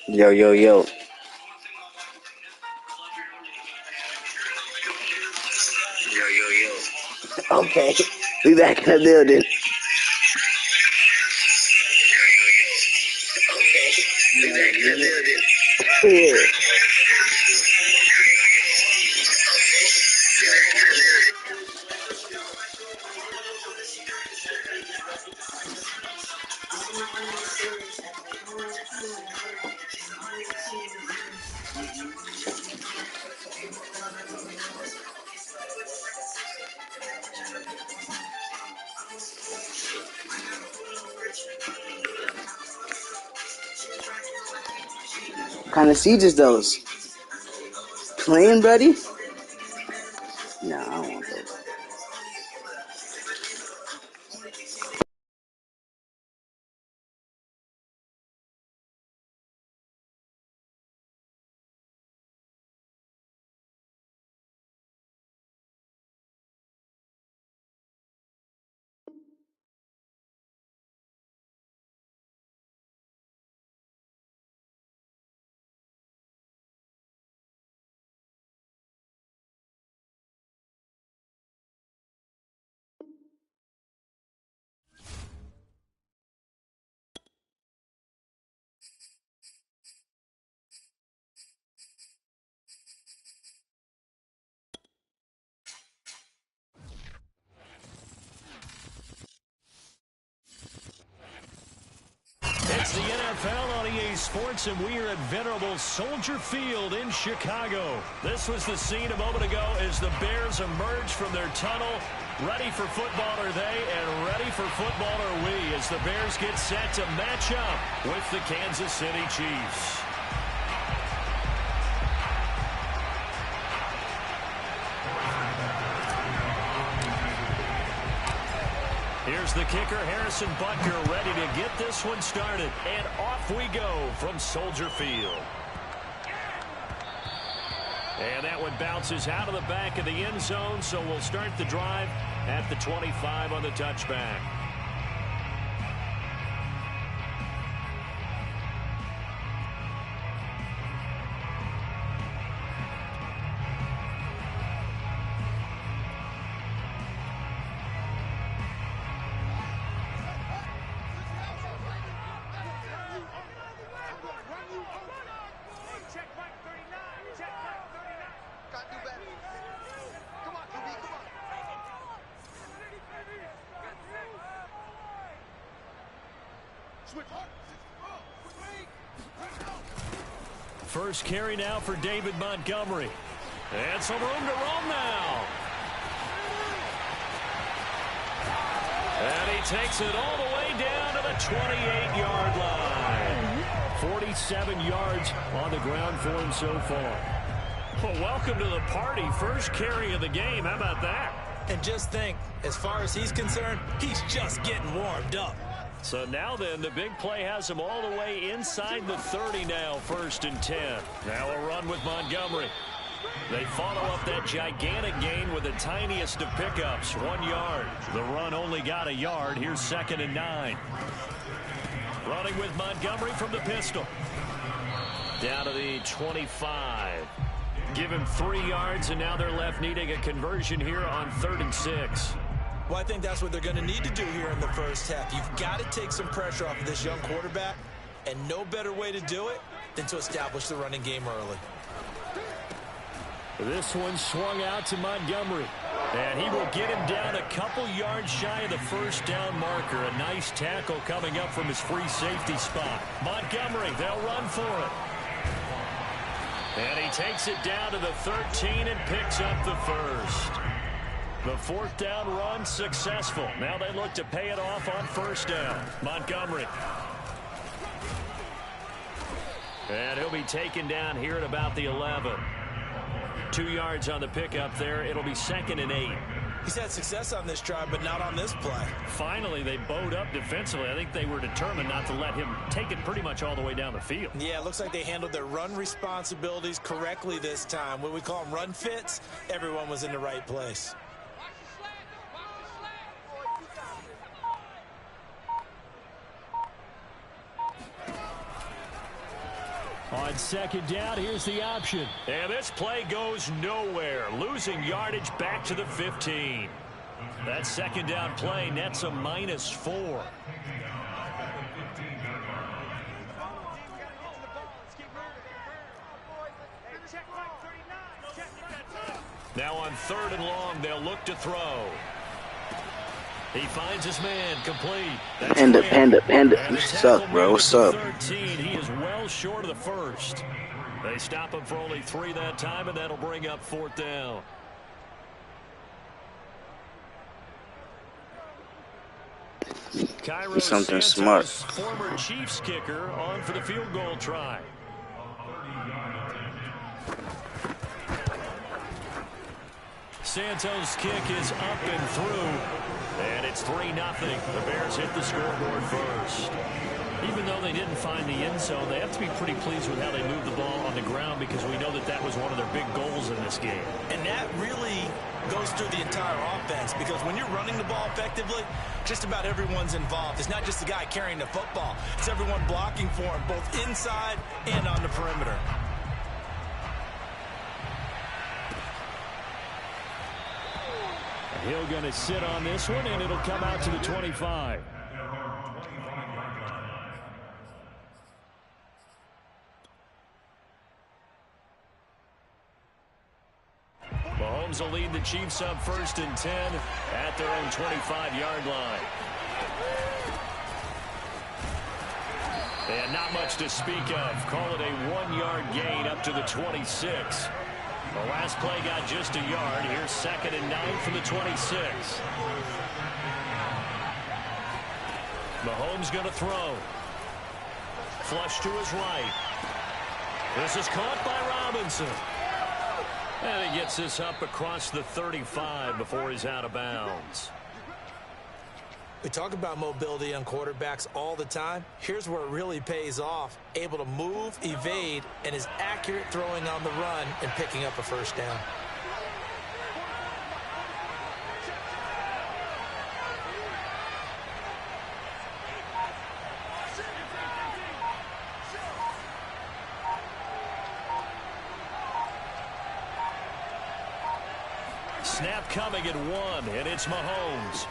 Yo, yo, yo. Yo, yo, yo. Okay, we back in the building. Okay, we back in the building. Yeah. What kind of seeds is those? Plain, buddy? No, I don't want those. It's the NFL on EA Sports, and we are at venerable Soldier Field in Chicago. This was the scene a moment ago as the Bears emerged from their tunnel. Ready for football are they, and ready for football are we, as the Bears get set to match up with the Kansas City Chiefs. Here's the kicker, Harrison Butker, ready to get this one started. And off we go from Soldier Field. And that one bounces out of the back of the end zone, so we'll start the drive at the 25 on the touchback. First carry now for David Montgomery. And some room to roam now. And he takes it all the way down to the 28-yard line. 47 yards on the ground for him so far. Well, welcome to the party. First carry of the game. How about that? And just think, as far as he's concerned, he's just getting warmed up. So now then, the big play has him all the way inside the 30 now, 1st and 10. Now a run with Montgomery. They follow up that gigantic gain with the tiniest of pickups, 1 yard. The run only got a yard. Here's 2nd and 9. Running with Montgomery from the pistol. Down to the 25. Give him 3 yards, and now they're left needing a conversion here on 3rd and 6. Well, I think that's what they're going to need to do here in the first half. You've got to take some pressure off of this young quarterback, and no better way to do it than to establish the running game early. This one swung out to Montgomery, and he will get him down a couple yards shy of the first down marker. A nice tackle coming up from his free safety spot. Montgomery, they'll run for it. And he takes it down to the 13 and picks up the first. The 4th down run successful. Now they look to pay it off on 1st down. Montgomery. And he'll be taken down here at about the 11. 2 yards on the pickup there. It'll be 2nd and 8. He's had success on this drive, but not on this play. Finally, they bowed up defensively. I think they were determined not to let him take it pretty much all the way down the field. Yeah, it looks like they handled their run responsibilities correctly this time. When we call them run fits, everyone was in the right place. On second down, here's the option. And this play goes nowhere. Losing yardage back to the 15. That second down play nets a -4. Now on 3rd and long, they'll look to throw. He finds his man, complete. Panda. What's up, bro? What's up? 13. He is well short of the first. They stop him for only 3 that time, and that'll bring up 4th down. Cairo Something Santos, smart. former Chiefs kicker, on for the field goal try. Santos' kick is up and through, and it's 3-0. The Bears hit the scoreboard first. Even though they didn't find the end zone, they have to be pretty pleased with how they moved the ball on the ground, because we know that that was one of their big goals in this game. And that really goes through the entire offense, because when you're running the ball effectively, just about everyone's involved. It's not just the guy carrying the football. It's everyone blocking for him, both inside and on the perimeter. Hill going to sit on this one, and it'll come out to the 25. Mahomes will lead the Chiefs up 1st and 10 at their own 25-yard line. And not much to speak of. Call it a 1-yard gain up to the 26. The last play got just a yard. Here's 2nd and 9 from the 26. Mahomes going to throw. Flush to his right. This is caught by Robinson. And he gets this up across the 35 before he's out of bounds. We talk about mobility on quarterbacks all the time. Here's where it really pays off. Able to move, evade, and is accurate throwing on the run and picking up a 1st down. Snap coming at 1, and it's Mahomes.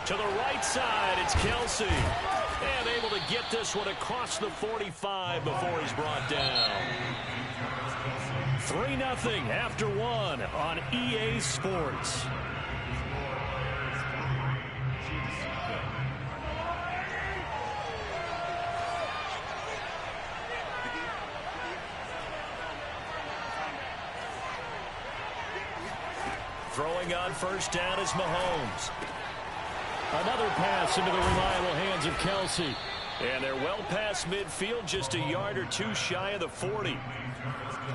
To the right side, it's Kelsey. And able to get this one across the 45 before he's brought down. 3-0 after 1 on EA Sports. Throwing on 1st down is Mahomes. Another pass into the reliable hands of Kelsey. And they're well past midfield, just a yard or 2 shy of the 40.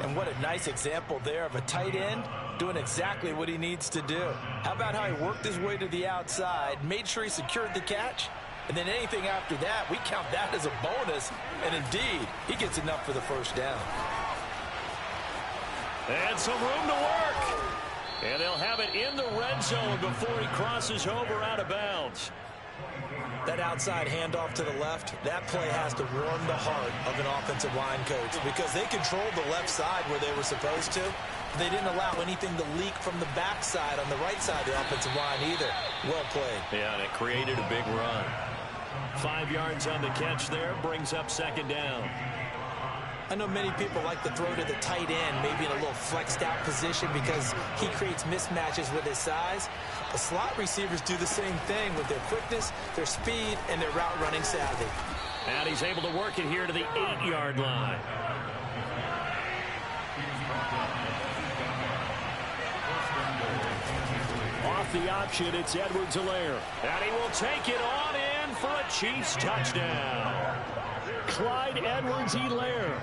And what a nice example there of a tight end doing exactly what he needs to do. How about how he worked his way to the outside, made sure he secured the catch, and then anything after that, we count that as a bonus. And indeed, he gets enough for the 1st down. And some room to work. And they'll have it in the red zone before he crosses over out of bounds. That outside handoff to the left, that play has to warm the heart of an offensive line coach, because they controlled the left side where they were supposed to. They didn't allow anything to leak from the backside on the right side of the offensive line either. Well played. Yeah, and it created a big run. 5 yards on the catch there, brings up 2nd down. I know many people like to throw to the tight end, maybe in a little flexed out position, because he creates mismatches with his size. The slot receivers do the same thing with their quickness, their speed, and their route running savvy. And he's able to work it here to the 8-yard line. Off the option, it's Edwards-Helaire. And he will take it on in for a Chiefs touchdown. Clyde Edwards-Helaire.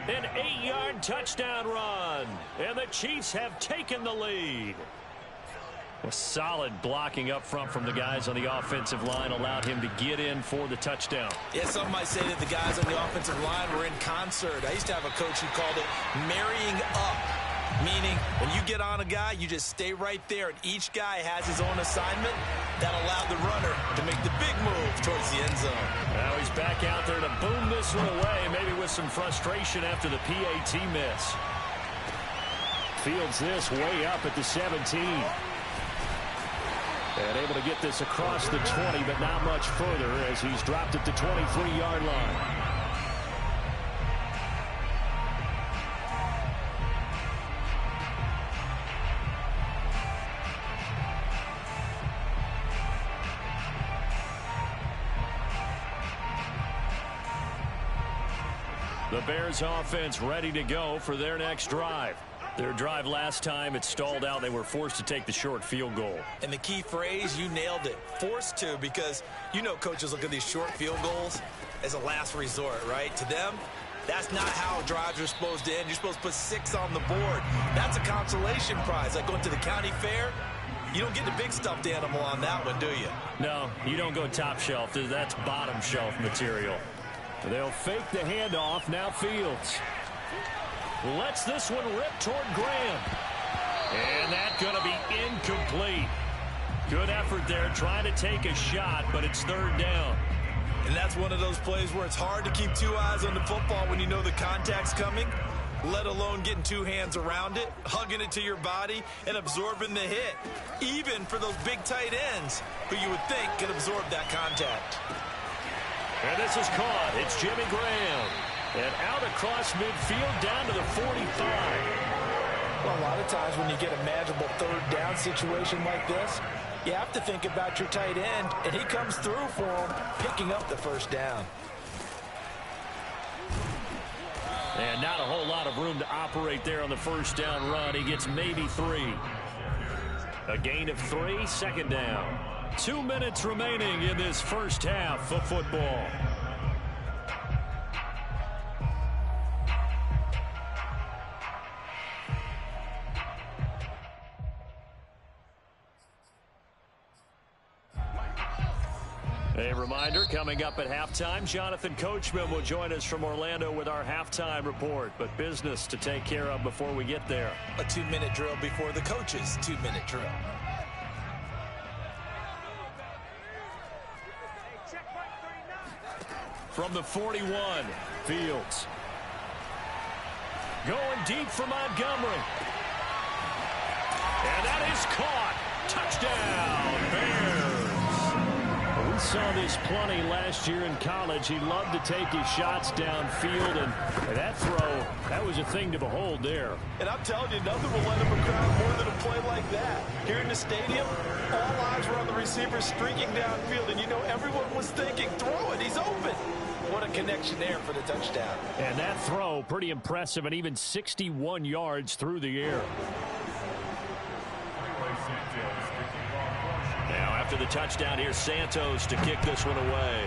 An 8-yard touchdown run. And the Chiefs have taken the lead. A solid blocking up front from the guys on the offensive line allowed him to get in for the touchdown. Yeah, some might say that the guys on the offensive line were in concert. I used to have a coach who called it marrying up. Meaning, when you get on a guy, you just stay right there, and each guy has his own assignment. That allowed the runner to make the big move towards the end zone. Now he's back out there to boom this one away, maybe with some frustration after the PAT miss. Fields this way up at the 17. And able to get this across the 20, but not much further as he's dropped at the 23-yard line. The Bears offense ready to go for their next drive. Their drive last time, it stalled out. They were forced to take the short field goal. And the key phrase, you nailed it. Forced to, because you know coaches look at these short field goals as a last resort, right? To them, that's not how drives are supposed to end. You're supposed to put 6 on the board. That's a consolation prize. Like going to the county fair, you don't get the big stuffed animal on that one, do you? No, you don't go top shelf. That's bottom shelf material. They'll fake the handoff. Now Fields lets this one rip toward Graham. And that's going to be incomplete. Good effort there trying to take a shot, but it's third down. And that's one of those plays where it's hard to keep 2 eyes on the football when you know the contact's coming, let alone getting 2 hands around it, hugging it to your body, and absorbing the hit. Even for those big tight ends who you would think can absorb that contact. And this is caught. It's Jimmy Graham. And out across midfield down to the 45. Well, a lot of times when you get a manageable third down situation like this, you have to think about your tight end, and he comes through for him, picking up the first down. And not a whole lot of room to operate there on the first down run. He gets maybe 3. A gain of 3, second down. 2 minutes remaining in this first half of football. A reminder, coming up at halftime, Jonathan Coachman will join us from Orlando with our halftime report. But business to take care of before we get there. A 2-minute drill before the coach's 2-minute drill. From the 41, Fields. Going deep for Montgomery. And that is caught. Touchdown, Bears. We saw this plenty last year in college. He loved to take his shots downfield, and that throw, that was a thing to behold there. And I'm telling you, nothing will let him a crowd more than a play like that. Here in the stadium, all eyes were on the receiver streaking downfield, and you know everyone was thinking, throw it, he's open. What a connection there for the touchdown. And that throw, pretty impressive, and even 61 yards through the air. Now, after the touchdown, here's Santos to kick this one away.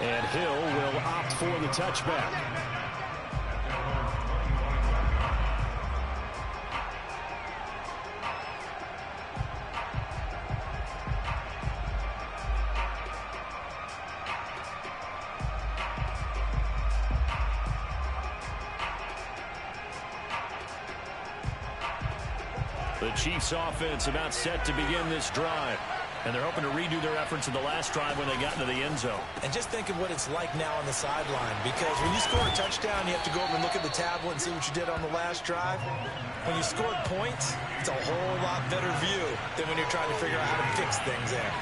And Hill will opt for the touchback. The Chiefs offense about set to begin this drive. And they're hoping to redo their efforts in the last drive when they got into the end zone. And just think of what it's like now on the sideline. Because when you score a touchdown, you have to go over and look at the tablet and see what you did on the last drive. When you scored points, it's a whole lot better view than when you're trying to figure out how to fix things there.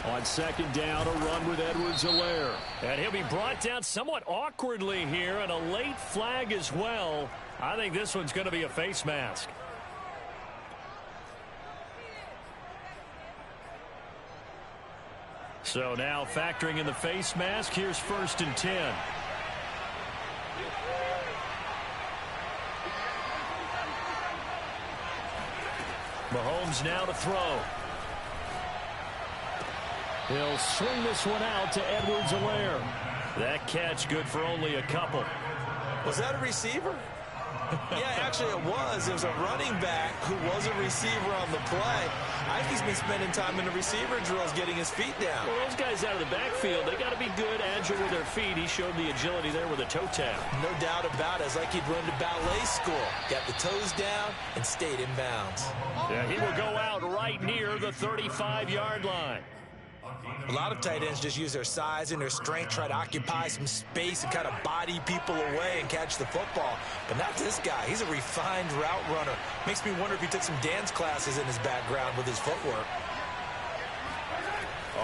On second down, a run with Edwards-Helaire. And he'll be brought down somewhat awkwardly here, and a late flag as well. I think this one's going to be a face mask. So now factoring in the face mask, here's 1st and 10. Mahomes now to throw. He'll swing this one out to Edwards-Helaire. That catch good for only a couple. Was that a receiver? Yeah, actually it was. It was a running back who was a receiver on the play. I think he's been spending time in the receiver drills getting his feet down. Well, those guys out of the backfield, they got to be good, agile with their feet. He showed the agility there with a toe tap. No doubt about it. It's like he'd run to ballet school. Got the toes down and stayed in bounds. Yeah, he will go out right near the 35-yard line. A lot of tight ends just use their size and their strength, try to occupy some space and kind of body people away and catch the football. But not this guy. He's a refined route runner. Makes me wonder if he took some dance classes in his background with his footwork.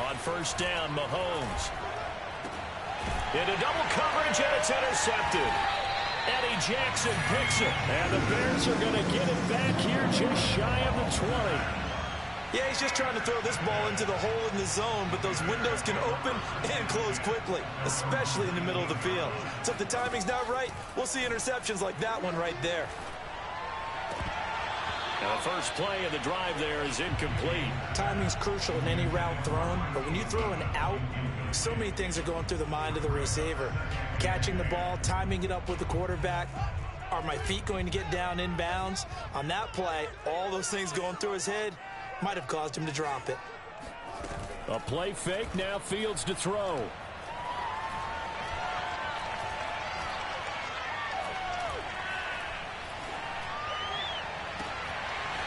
On first down, Mahomes. Into double coverage, and it's intercepted. Eddie Jackson picks it, and the Bears are going to get it back here just shy of the 20. Yeah, he's just trying to throw this ball into the hole in the zone, but those windows can open and close quickly, especially in the middle of the field. So if the timing's not right, we'll see interceptions like that one right there. Now the first play of the drive there is incomplete. Timing's crucial in any route thrown, but when you throw an out, so many things are going through the mind of the receiver. Catching the ball, timing it up with the quarterback. Are my feet going to get down in bounds? On that play, all those things going through his head might have caused him to drop it. A play fake, now Fields to throw.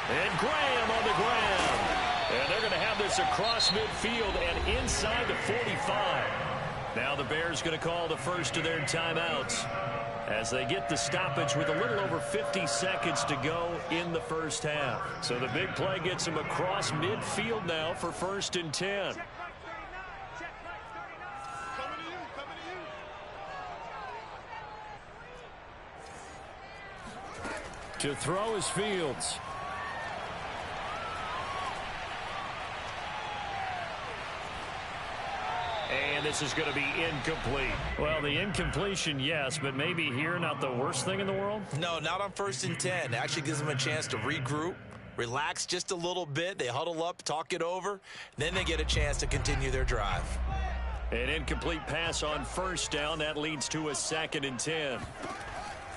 And Graham on the ground. And they're going to have this across midfield and inside the 45. Now the Bears going to call the first of their timeouts as they get the stoppage with a little over 50 seconds to go in the first half. So the big play gets them across midfield now for 1st and 10. To throw is Fields. And this is going to be incomplete. Well, the incompletion, yes, but maybe here not the worst thing in the world? No, not on 1st and 10. It actually gives them a chance to regroup, relax just a little bit. They huddle up, talk it over. Then they get a chance to continue their drive. An incomplete pass on first down. That leads to a 2nd and 10.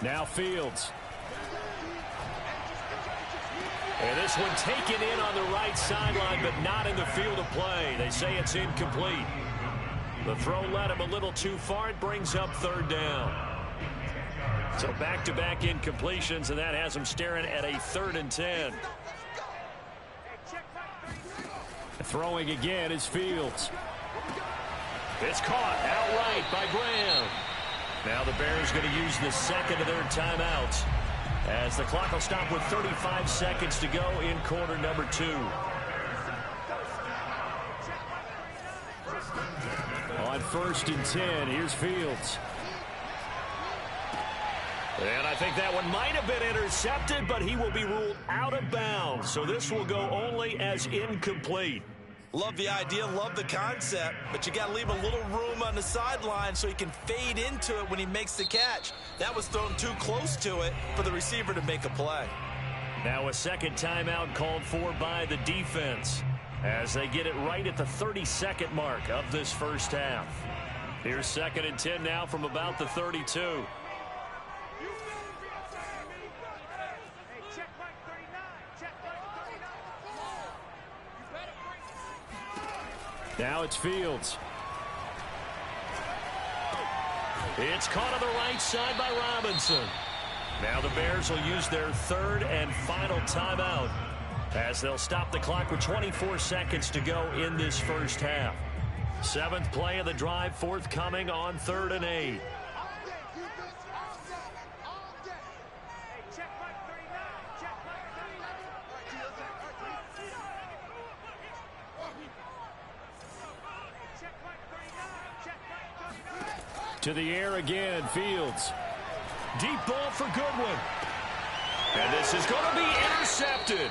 Now Fields. And this one taken in on the right sideline, but not in the field of play. They say it's incomplete. The throw led him a little too far. It brings up 3rd down. So back-to-back incompletions, and that has him staring at a 3rd and 10. Throwing again is Fields. It's caught outright by Graham. Now the Bears going to use the second of their timeouts as the clock will stop with 35 seconds to go in quarter number 2. On 1st and 10, here's Fields. And I think that one might have been intercepted, but he will be ruled out of bounds. So this will go only as incomplete. Love the idea, love the concept, but you got to leave a little room on the sideline so he can fade into it when he makes the catch. That was thrown too close to it for the receiver to make a play. Now a second timeout called for by the defense as they get it right at the 32nd mark of this first half. Here's 2nd and 10 now from about the 32. Now it's Fields. It's caught on the right side by Robinson. Now the Bears will use their 3rd and final timeout as they'll stop the clock with 24 seconds to go in this first half. 7th play of the drive forthcoming on 3rd and 8. To the air again, Fields. Deep ball for Goodwin. And this is going to be intercepted.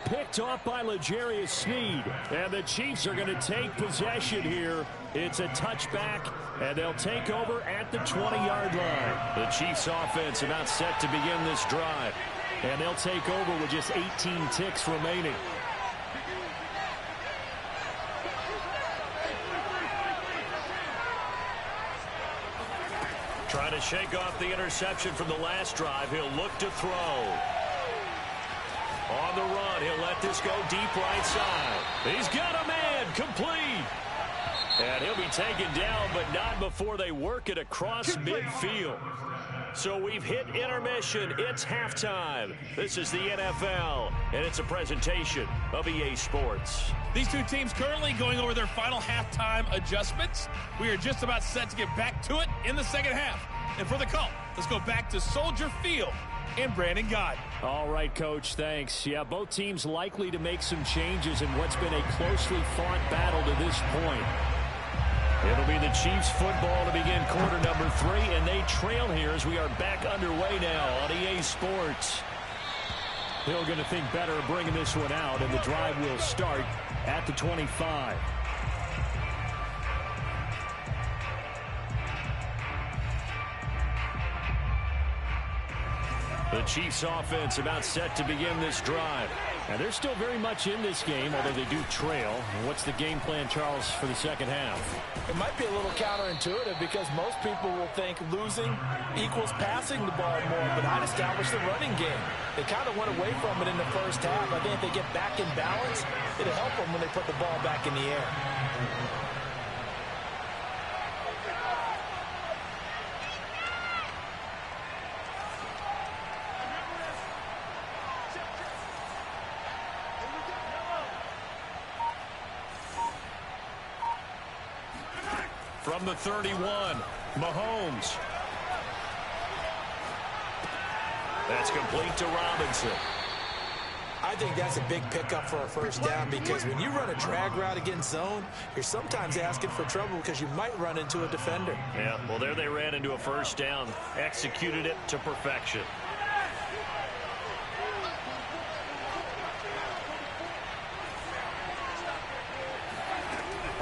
Picked off by L'Jarius Sneed. And the Chiefs are going to take possession here. It's a touchback, and they'll take over at the 20-yard line. The Chiefs offense about set to begin this drive. And they'll take over with just 18 ticks remaining. Trying to shake off the interception from the last drive, he'll look to throw. On the run, he'll let this go deep right side. He's got a man, complete. And he'll be taken down, but not before they work it across midfield. So we've hit intermission. It's halftime. This is the NFL, and it's a presentation of EA Sports. These two teams currently going over their final halftime adjustments. We are just about set to get back to it in the second half. And for the call, let's go back to Soldier Field and Brandon Gott. All right, Coach, thanks. Yeah, both teams likely to make some changes in what's been a closely fought battle to this point. It'll be the Chiefs football to begin quarter number 3, and they trail here as we are back underway now on EA Sports. Hill going to think better of bringing this one out, and the drive will start at the 25. The Chiefs offense about set to begin this drive. And they're still very much in this game, although they do trail. What's the game plan, Charles, for the second half? It might be a little counterintuitive because most people will think losing equals passing the ball more, but I'd establish the running game. They kind of went away from it in the first half. I think if they get back in balance, it'll help them when they put the ball back in the air. From the 31, Mahomes. That's complete to Robinson. I think that's a big pickup for a first down because when you run a drag route against zone, you're sometimes asking for trouble because you might run into a defender. Yeah, well, there they ran into a first down, executed it to perfection.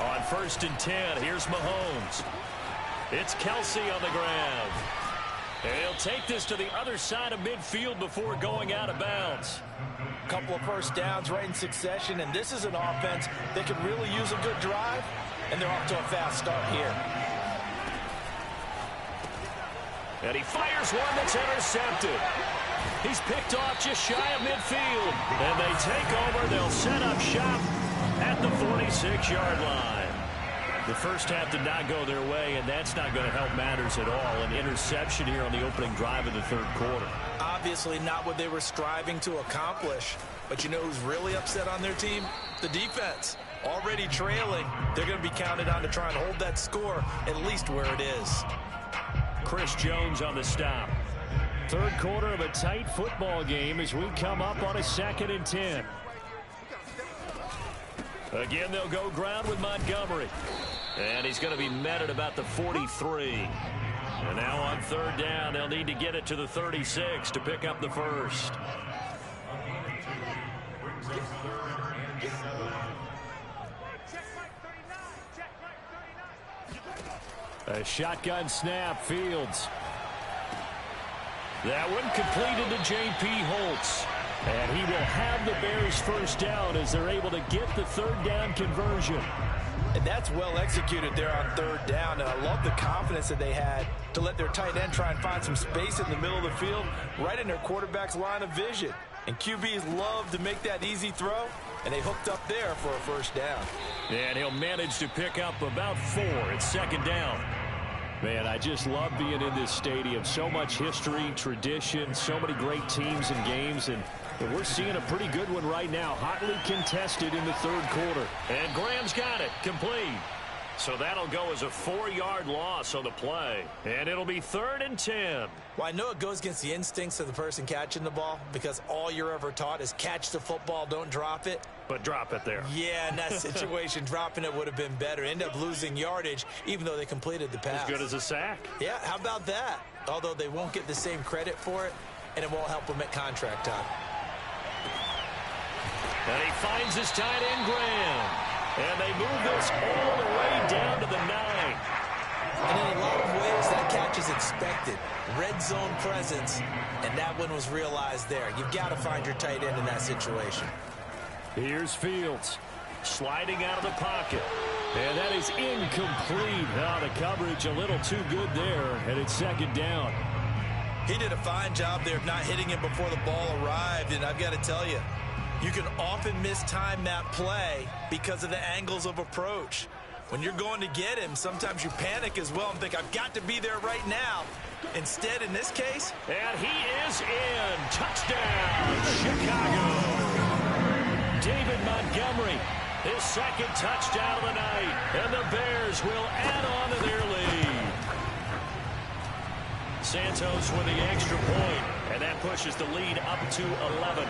On 1st and 10, here's Mahomes. It's Kelsey on the grab. And he'll take this to the other side of midfield before going out of bounds. A couple of first downs right in succession, and this is an offense that could really use a good drive, and they're off to a fast start here. And he fires one that's intercepted. He's picked off just shy of midfield. And they take over. They'll set up shop at the 46-yard line. The first half did not go their way, and that's not going to help matters at all. An interception here on the opening drive of the third quarter. Obviously not what they were striving to accomplish. But you know who's really upset on their team? The defense. Already trailing, they're going to be counted on to try and hold that score at least where it is. Chris Jones on the stop. Third quarter of a tight football game as we come up on a 2nd and 10. Again, they'll go ground with Montgomery. And he's going to be met at about the 43. And now on 3rd down, they'll need to get it to the 36 to pick up the first. A shotgun snap, Fields. That one completed to J.P. Holtz. And he will have the Bears first down as they're able to get the 3rd down conversion. And that's well executed there on 3rd down. And I love the confidence that they had to let their tight end try and find some space in the middle of the field, right in their quarterback's line of vision. And QBs love to make that easy throw, and they hooked up there for a first down. And he'll manage to pick up about 4 at 2nd down. Man, I just love being in this stadium. So much history, tradition, so many great teams and games, and we're seeing a pretty good one right now. Hotly contested in the 3rd quarter. And Graham's got it. Complete. So that'll go as a 4-yard loss on the play. And it'll be 3rd and 10. Well, I know it goes against the instincts of the person catching the ball because all you're ever taught is catch the football, don't drop it. But drop it there. Yeah, in that situation, dropping it would have been better. End up losing yardage, even though they completed the pass. As good as a sack. Yeah, how about that? Although they won't get the same credit for it, and it won't help them at contract time. And he finds his tight end, Graham. And they move this all the way down to the 9. And in a lot of ways, that catch is expected. Red zone presence, and that one was realized there. You've got to find your tight end in that situation. Here's Fields, sliding out of the pocket. And that is incomplete. Oh, the coverage a little too good there, and it's second down. He did a fine job there of not hitting him before the ball arrived, and I've got to tell you, you can often mistime that play because of the angles of approach. When you're going to get him, sometimes you panic as well and think, I've got to be there right now. Instead, in this case, and he is in. Touchdown, Chicago. David Montgomery, his second touchdown of the night, and the Bears will add on to their lead. Santos with the extra point, and that pushes the lead up to 11.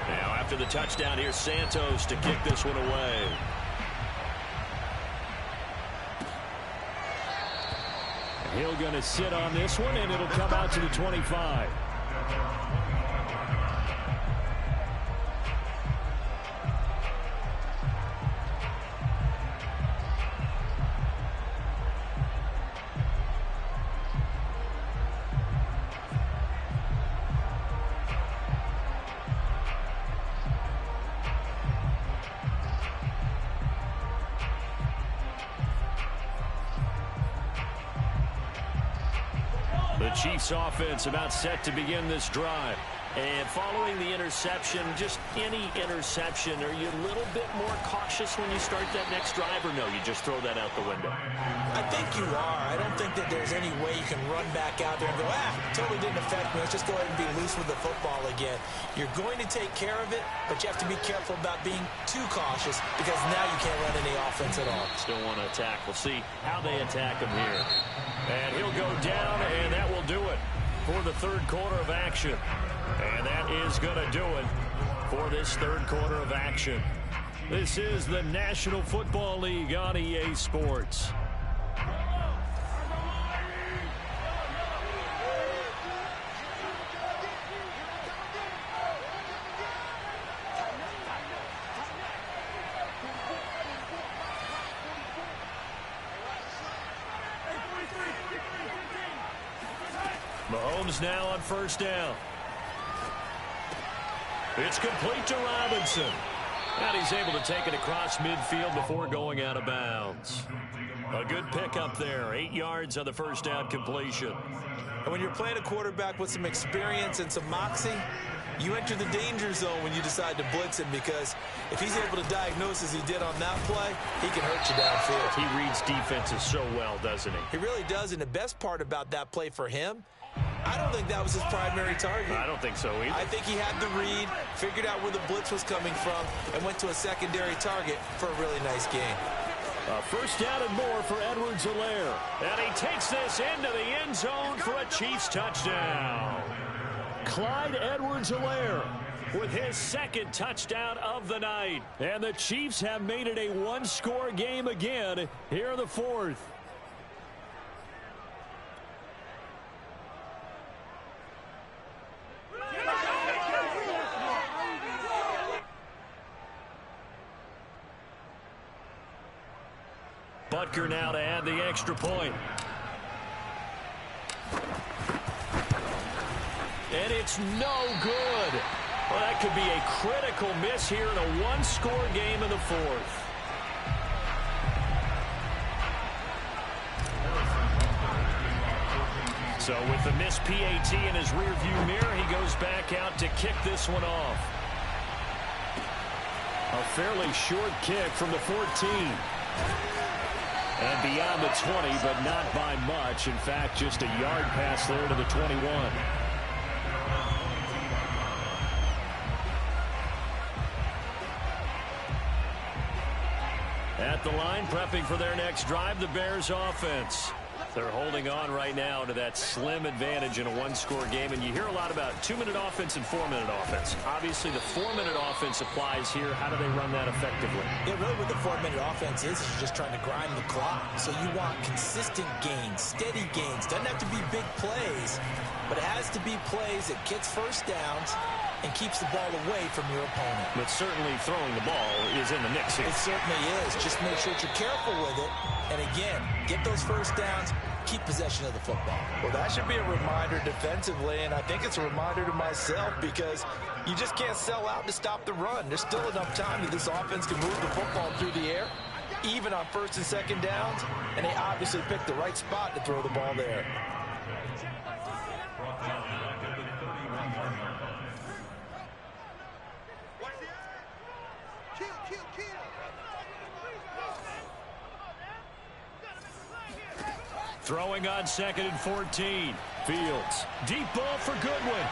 Now after the touchdown, here's Santos to kick this one away. Hill going to sit on this one, and it'll come out to the 25. The Chiefs offense about set to begin this drive. And following the interception, just any interception, are you a little bit more cautious when you start that next drive, or no, you just throw that out the window? I think you are. I don't think that there's any way you can run back out there and go, totally didn't affect me. Let's just go ahead and be loose with the football again. You're going to take care of it, but you have to be careful about being too cautious because now you can't run any offense at all. Still want to attack. We'll see how they attack him here. And he'll go down, and that will do it for the third quarter of action. And that is going to do it for this third quarter of action. This is the National Football League on EA Sports. Mahomes now on first down. It's complete to Robinson. And he's able to take it across midfield before going out of bounds. A good pickup there. 8 yards on the first down completion. And when you're playing a quarterback with some experience and some moxie, you enter the danger zone when you decide to blitz him, because if he's able to diagnose as he did on that play, he can hurt you downfield. He reads defenses so well, doesn't he? He really does, and the best part about that play for him, I don't think that was his primary target. I don't think so either. I think he had the read, figured out where the blitz was coming from, and went to a secondary target for a really nice gain. First down and more for Edwards-Helaire. And he takes this into the end zone for a Chiefs touchdown. Clyde Edwards-Helaire with his second touchdown of the night. And the Chiefs have made it a one-score game again here in the fourth. Butker now to add the extra point. And it's no good. Well, that could be a critical miss here in a one-score game in the fourth. So with the missed PAT in his rearview mirror, he goes back out to kick this one off. A fairly short kick from the 14. And beyond the 20, but not by much. In fact, just a yard pass there to the 21. At the line, prepping for their next drive, the Bears offense. They're holding on right now to that slim advantage in a one-score game. And you hear a lot about 2-minute offense and 4-minute offense. Obviously, the 4-minute offense applies here. How do they run that effectively? Yeah, really what the 4-minute offense is you're just trying to grind the clock. So you want consistent gains, steady gains. Doesn't have to be big plays, but it has to be plays that gets first downs and keeps the ball away from your opponent. But certainly throwing the ball is in the mix here. It certainly is. Just make sure that you're careful with it. And again, get those first downs, keep possession of the football. Well, that should be a reminder defensively, and I think it's a reminder to myself because you just can't sell out to stop the run. There's still enough time that this offense can move the football through the air, even on first and second downs, and they obviously picked the right spot to throw the ball there. Throwing on 2nd and 14. Fields. Deep ball for Goodwin.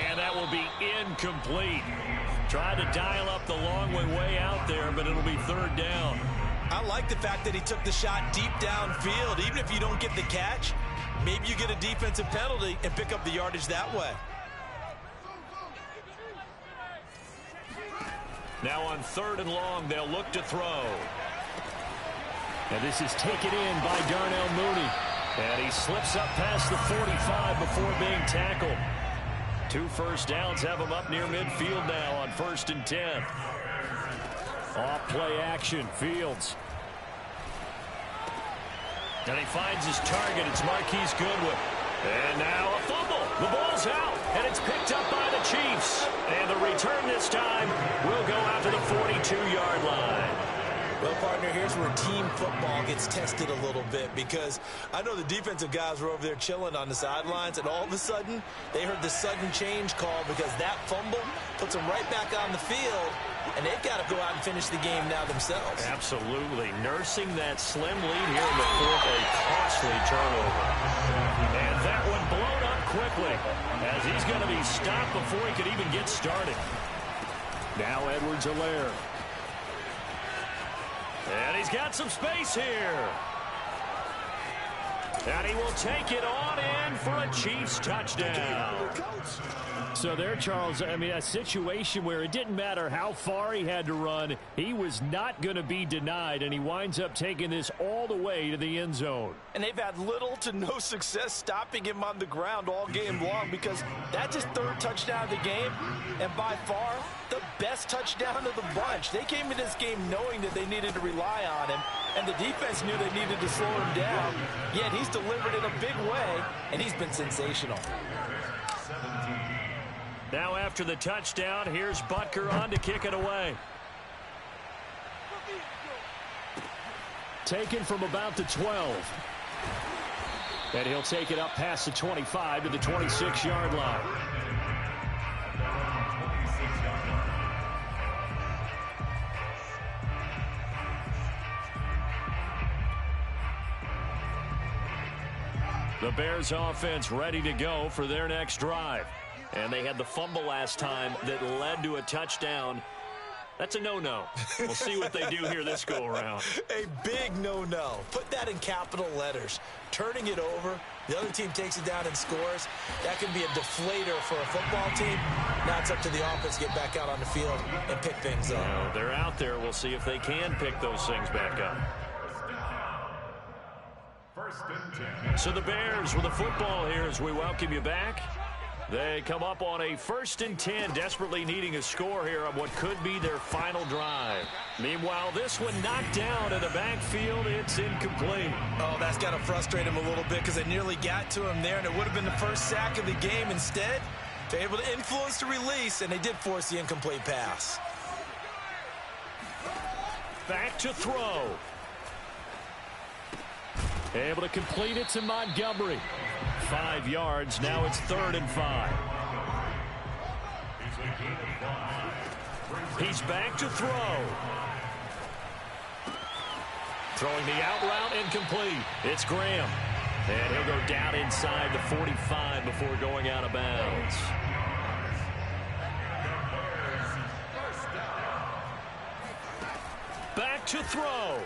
And that will be incomplete. Tried to dial up the long way out there, but it'll be 3rd down. I like the fact that he took the shot deep downfield. Even if you don't get the catch, maybe you get a defensive penalty and pick up the yardage that way. Now on 3rd and long, they'll look to throw. And this is taken in by Darnell Mooney. And he slips up past the 45 before being tackled. 2 first downs have him up near midfield now on 1st and 10. Off play action, Fields. And he finds his target. It's Marquise Goodwin. And now a fumble. The ball's out, and it's picked up by the Chiefs. And the return this time will go out to the 42-yard line. Well, partner, here's where team football gets tested a little bit because I know the defensive guys were over there chilling on the sidelines, and all of a sudden they heard the sudden change call because that fumble puts them right back on the field, and they've got to go out and finish the game now themselves. Absolutely. Nursing that slim lead here in the 4th, a costly turnover. And that one blown up quickly as he's going to be stopped before he could even get started. Now Edwards-Helaire. And he's got some space here. And he will take it on in for a Chiefs touchdown. So there, Charles, I mean, a situation where it didn't matter how far he had to run. He was not going to be denied, and he winds up taking this all the way to the end zone. And they've had little to no success stopping him on the ground all game long because that's his 3rd touchdown of the game, and by far the best touchdown of the bunch. They came in this game knowing that they needed to rely on him, and the defense knew they needed to slow him down, yet he's delivered in a big way, and he's been sensational. Now after the touchdown, here's Butker on to kick it away. Taken from about the 12. And he'll take it up past the 25 to the 26-yard line. The Bears offense ready to go for their next drive. And they had the fumble last time that led to a touchdown. That's a no-no. We'll see what they do here this go-around. A big no-no. Put that in capital letters. Turning it over, the other team takes it down and scores. That can be a deflator for a football team. Now it's up to the offense to get back out on the field and pick things up. Well, they're out there. We'll see if they can pick those things back up. So the Bears with the football here as we welcome you back. They come up on a 1st and 10, desperately needing a score here on what could be their final drive. Meanwhile, this one knocked down in the backfield. It's incomplete. Oh, that's got to frustrate him a little bit because they nearly got to him there, and it would have been the first sack of the game. Instead, they're able to influence the release, and they did force the incomplete pass. Back to throw. Able to complete it to Montgomery. 5 yards. Now it's 3rd and 5. He's back to throw. Throwing the out route, incomplete. It's Graham. And he'll go down inside the 45 before going out of bounds. Back to throw.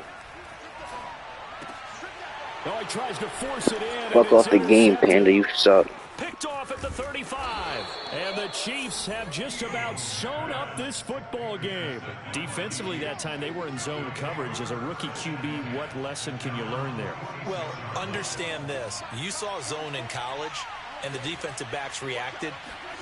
Oh, he tries to force it in. Fuck off the game, Panda. You suck. Picked off at the 35. And the Chiefs have just about sewn up this football game. Defensively that time, they were in zone coverage. As a rookie QB, what lesson can you learn there? Well, understand this. You saw zone in college, and the defensive backs reacted,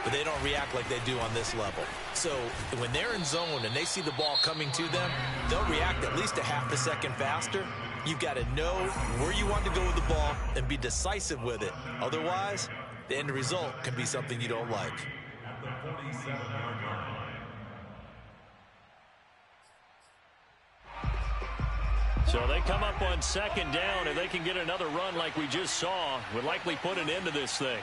but they don't react like they do on this level. So when they're in zone and they see the ball coming to them, they'll react at least a half a second faster. You've got to know where you want to go with the ball and be decisive with it. Otherwise, the end result can be something you don't like. So they come up on second down, and they can get another run like we just saw. Would likely put an end to this thing.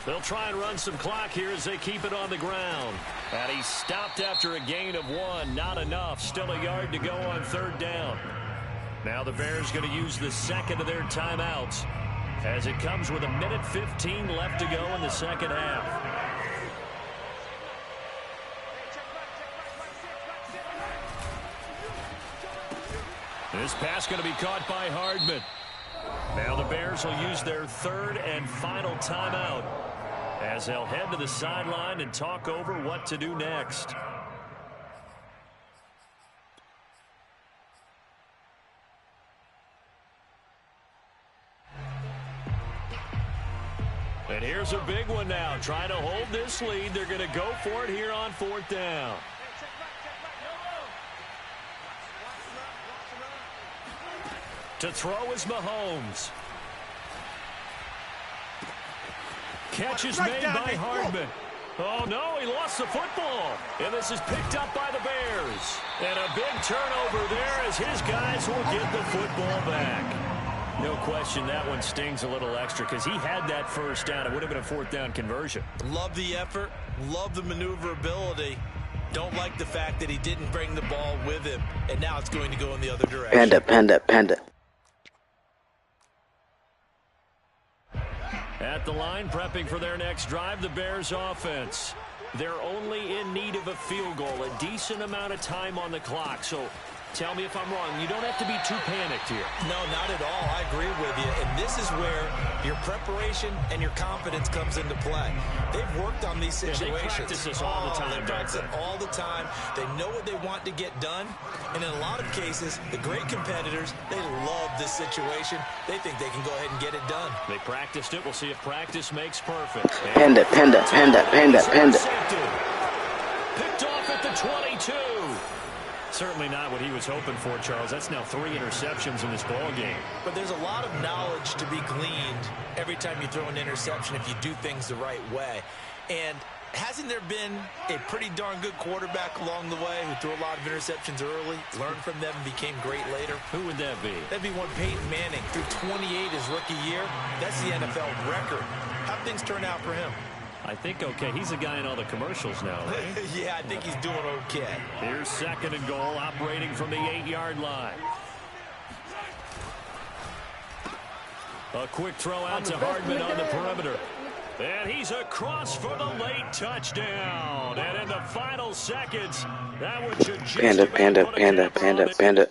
They'll try and run some clock here as they keep it on the ground. And he's stopped after a gain of 1. Not enough. Still a yard to go on third down. Now the Bears going to use the second of their timeouts, as it comes with 1:15 left to go in the second half. This pass going to be caught by Hardman. Now the Bears will use their third and final timeout, as they'll head to the sideline and talk over what to do next. And here's a big one now. Trying to hold this lead. They're going to go for it here on fourth down. To throw is Mahomes. Catch is made by Hardman. Oh, no, he lost the football. And this is picked up by the Bears. And a big turnover there as his guys will get the football back. No question that one stings a little extra because he had that first down. It would have been a fourth down conversion. Love the effort. Love the maneuverability. Don't like the fact that he didn't bring the ball with him. And now it's going to go in the other direction. Panda. At the line, prepping for their next drive, the Bears offense. They're only in need of a field goal, a decent amount of time on the clock. So tell me if I'm wrong. You don't have to be too panicked here. No, not at all. I agree with you. And this is where your preparation and your confidence comes into play. They've worked on these situations. They practice this all the time. They practice it all the time. They know what they want to get done. And in a lot of cases, the great competitors, they love this situation. They think they can go ahead and get it done. They practiced it. We'll see if practice makes perfect. Panda. Picked off at the 22. Certainly not what he was hoping for, Charles. That's now 3 interceptions in this ball game. But there's a lot of knowledge to be gleaned every time you throw an interception if you do things the right way. And hasn't there been a pretty darn good quarterback along the way who threw a lot of interceptions early, learned from them, and became great later? Who would that be? That'd be one Peyton Manning. Threw 28 his rookie year. That's the NFL record. How'd things turn out for him? I think okay. He's a guy in all the commercials now, right? Yeah, I think he's doing okay. Here's second and goal, operating from the 8-yard line. A quick throw out to Hardman on the perimeter. And he's across for the late touchdown. And in the final seconds, that one should just Panda.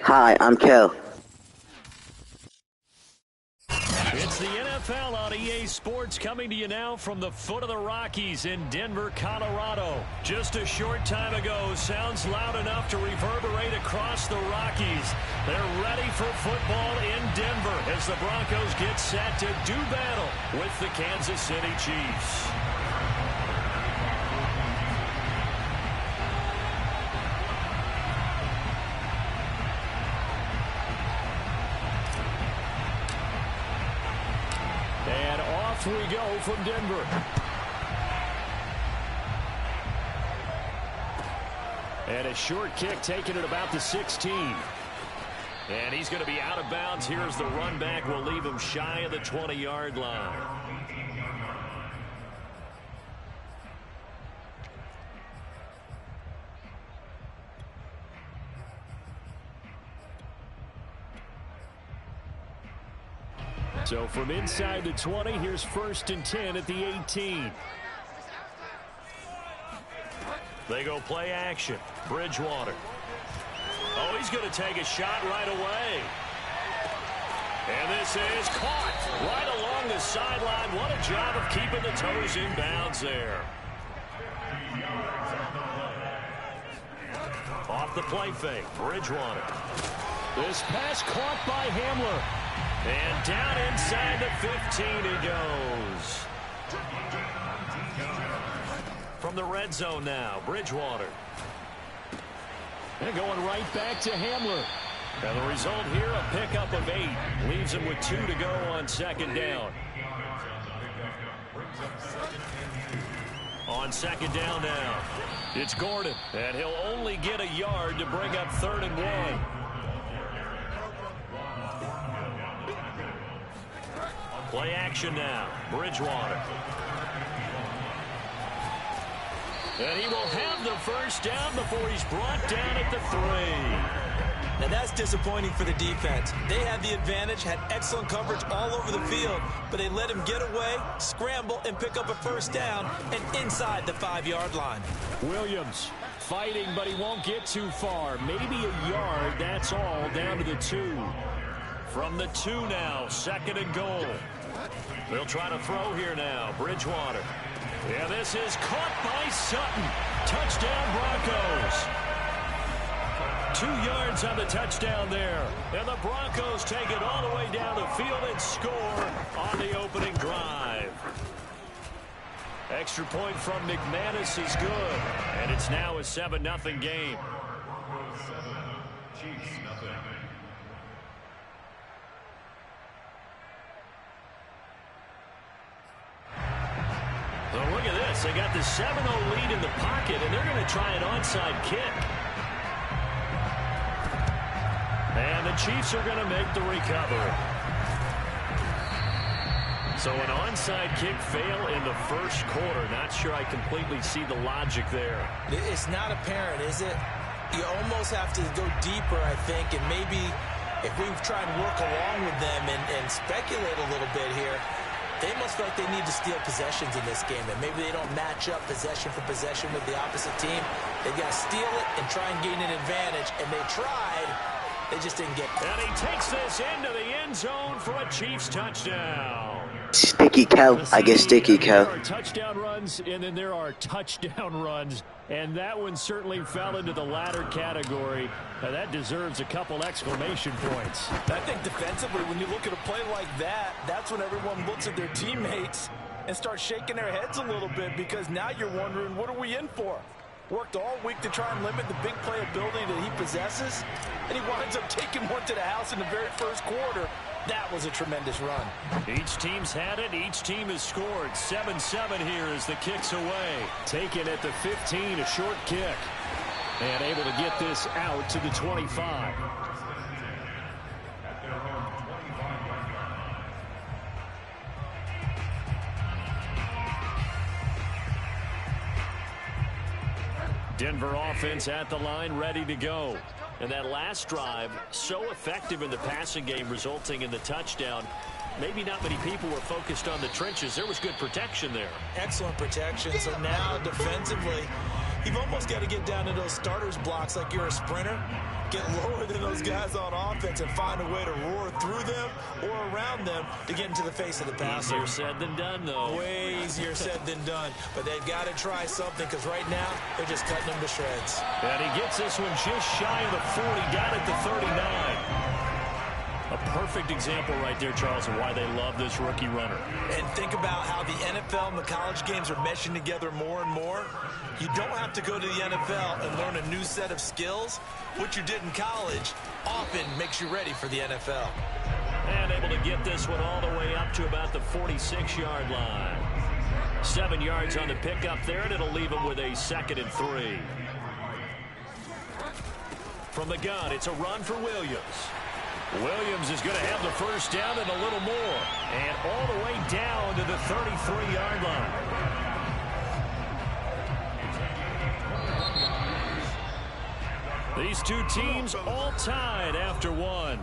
Hi, I'm Kel. It's the NFL on EA Sports coming to you now from the foot of the Rockies in Denver, Colorado. Just a short time ago, sounds loud enough to reverberate across the Rockies. They're ready for football in Denver as the Broncos get set to do battle with the Kansas City Chiefs. And off we go from Denver. And a short kick taken at about the 16. And he's going to be out of bounds. Here's the run back. We'll leave him shy of the 20-yard line. So from inside the 20, here's 1st and 10 at the 18. They go play action. Bridgewater. Oh, he's going to take a shot right away. And this is caught right along the sideline. What a job of keeping the toes in bounds there. Off the play fake. Bridgewater. This pass caught by Hamler. And down inside the 15 he goes. From the red zone now, Bridgewater. And going right back to Hamler. And the result here, a pickup of 8. Leaves him with 2 to go on 2nd down. On 2nd down now, it's Gordon. And he'll only get a yard to bring up 3rd and 1. Play action now. Bridgewater. And he will have the 1st down before he's brought down at the 3. Now that's disappointing for the defense. They had the advantage, had excellent coverage all over the field, but they let him get away, scramble, and pick up a 1st down and inside the 5-yard line. Williams fighting, but he won't get too far. Maybe a yard, that's all, down to the 2. From the 2 now, 2nd and goal. They'll try to throw here now. Bridgewater. Yeah, this is caught by Sutton. Touchdown, Broncos. 2 yards on the touchdown there. And the Broncos take it all the way down the field and score on the opening drive. Extra point from McManus is good. And it's now a 7-0 game. So look at this. They got the 7-0 lead in the pocket, and they're going to try an onside kick. And the Chiefs are going to make the recovery. So an onside kick fail in the 1st quarter. Not sure I completely see the logic there. It's not apparent, is it? You almost have to go deeper, I think, and maybe if we try and work along with them and speculate a little bit here, they must feel like they need to steal possessions in this game, and maybe they don't match up possession for possession with the opposite team. They've got to steal it and try and gain an advantage, and they tried. They just didn't get it. And he takes this into the end zone for a Chiefs touchdown. Sticky Kel. I guess Sticky Kel. There are touchdown runs, and then there are touchdown runs. And that one certainly fell into the latter category. Now that deserves a couple exclamation points. I think defensively, when you look at a play like that, that's when everyone looks at their teammates and starts shaking their heads a little bit, because now you're wondering, what are we in for? Worked all week to try and limit the big play ability that he possesses, and he winds up taking one to the house in the very 1st quarter. That was a tremendous run. Each team's had it. Each team has scored. 7-7 here as the kick's away. Taken at the 15, a short kick. And able to get this out to the 25. Denver offense at the line, ready to go. And that last drive, so effective in the passing game, resulting in the touchdown. Maybe not many people were focused on the trenches. There was good protection there. Excellent protection. So now defensively, You've almost got to get down to those starters blocks like you're a sprinter. Get lower than those guys on offense and find a way to roar through them or around them to get into the face of the passer. Easier said than done, though. Way easier said than done. But they've got to try something because right now they're just cutting them to shreds. And he gets this one just shy of the 40, down at the 39. A perfect example right there, Charles, of why they love this rookie runner. And think about how the NFL and the college games are meshing together more and more. You don't have to go to the NFL and learn a new set of skills. What you did in college often makes you ready for the NFL. And able to get this one all the way up to about the 46-yard line. 7 yards on the pickup there, and it'll leave him with a 2nd and 3. From the gun, it's a run for Williams. Williams is going to have the first down and a little more. And all the way down to the 33-yard line. These two teams all tied after one.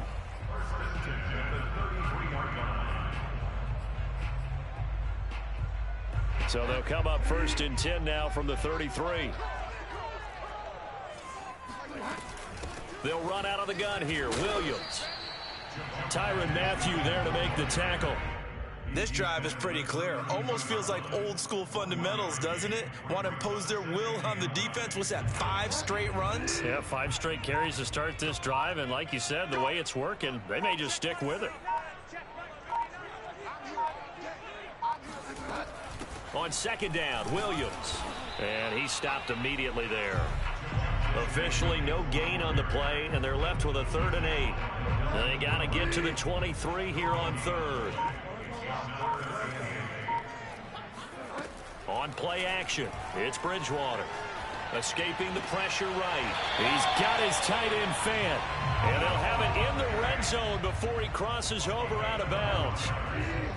So they'll come up 1st and 10 now from the 33. They'll run out of the gun here. Williams. Tyrann Mathieu there to make the tackle. This drive is pretty clear. Almost feels like old school fundamentals, doesn't it? Want to impose their will on the defense. What's that, 5 straight runs? Yeah, 5 straight carries to start this drive. And like you said, the way it's working, they may just stick with it. On 2nd down, Williams. And he stopped immediately there. Officially no gain on the play, and they're left with a 3rd and 8. They got to get to the 23 here on 3rd. On play action, it's Bridgewater. Escaping the pressure right. He's got his tight end fan. And they'll have it in the red zone before he crosses over out of bounds.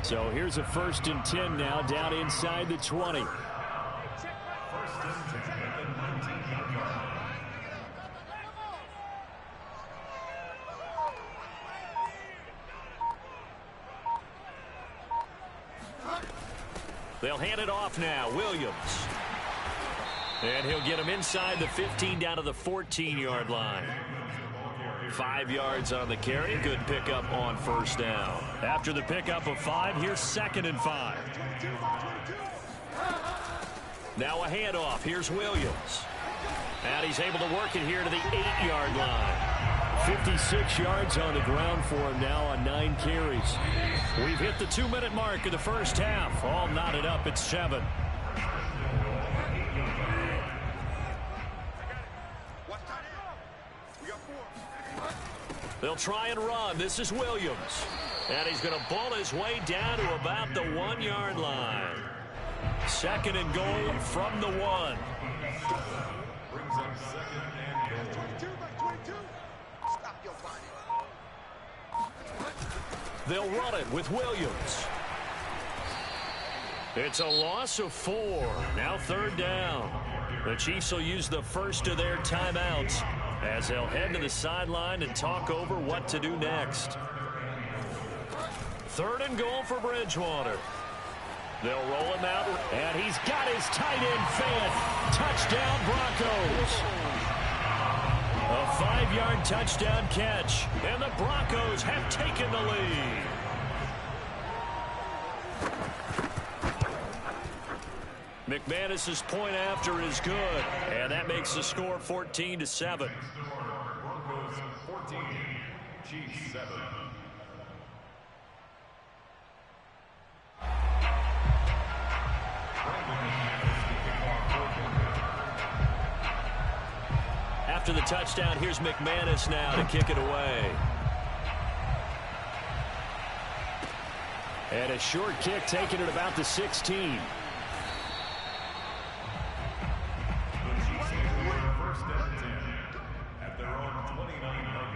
So here's a 1st and 10 now down inside the 20. They'll hand it off now. Williams. And he'll get him inside the 15 down to the 14-yard line. 5 yards on the carry. Good pickup on 1st down. After the pickup of 5, here's 2nd and 5. Now a handoff. Here's Williams. And he's able to work it here to the 8-yard line. 56 yards on the ground for him now on 9 carries. We've hit the 2-minute mark of the first half. All knotted up at 7. They'll try and run. This is Williams. And he's going to ball his way down to about the 1-yard line. 2nd and goal from the 1. They'll run it with Williams. It's a loss of 4. Now 3rd down. The Chiefs will use the first of their timeouts as they'll head to the sideline and talk over what to do next. 3rd and goal for Bridgewater. They'll roll him out, and he's got his tight end fan. Touchdown, Broncos. A 5-yard touchdown catch, and the Broncos have taken the lead. McManus's point after is good, and that makes the score 14-7. Broncos 14, Chiefs 7. After the touchdown, here's McManus now to kick it away. And a short kick taken at about the 16. First down 10 at their own 29-yard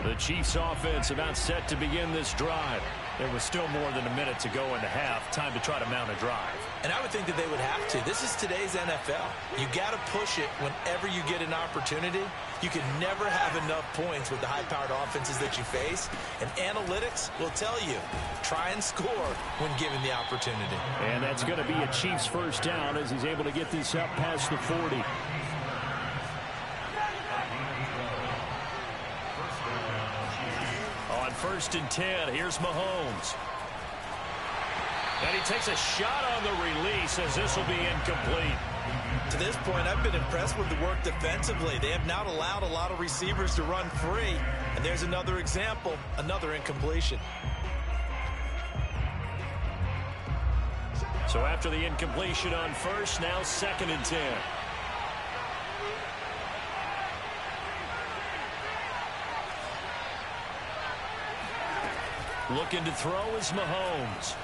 line. The Chiefs offense about set to begin this drive. There was still more than a minute to go in the half. Time to try to mount a drive. And I would think that they would have to. This is today's NFL. You got to push it whenever you get an opportunity. You can never have enough points with the high-powered offenses that you face. And analytics will tell you, try and score when given the opportunity. And that's going to be a Chiefs first down as he's able to get this up past the 40. On 1st and 10, here's Mahomes. And he takes a shot on the release as this will be incomplete. To this point, I've been impressed with the work defensively. They have not allowed a lot of receivers to run free. And there's another example, another incompletion. So after the incompletion on 1st, now 2nd and 10. Looking to throw is Mahomes.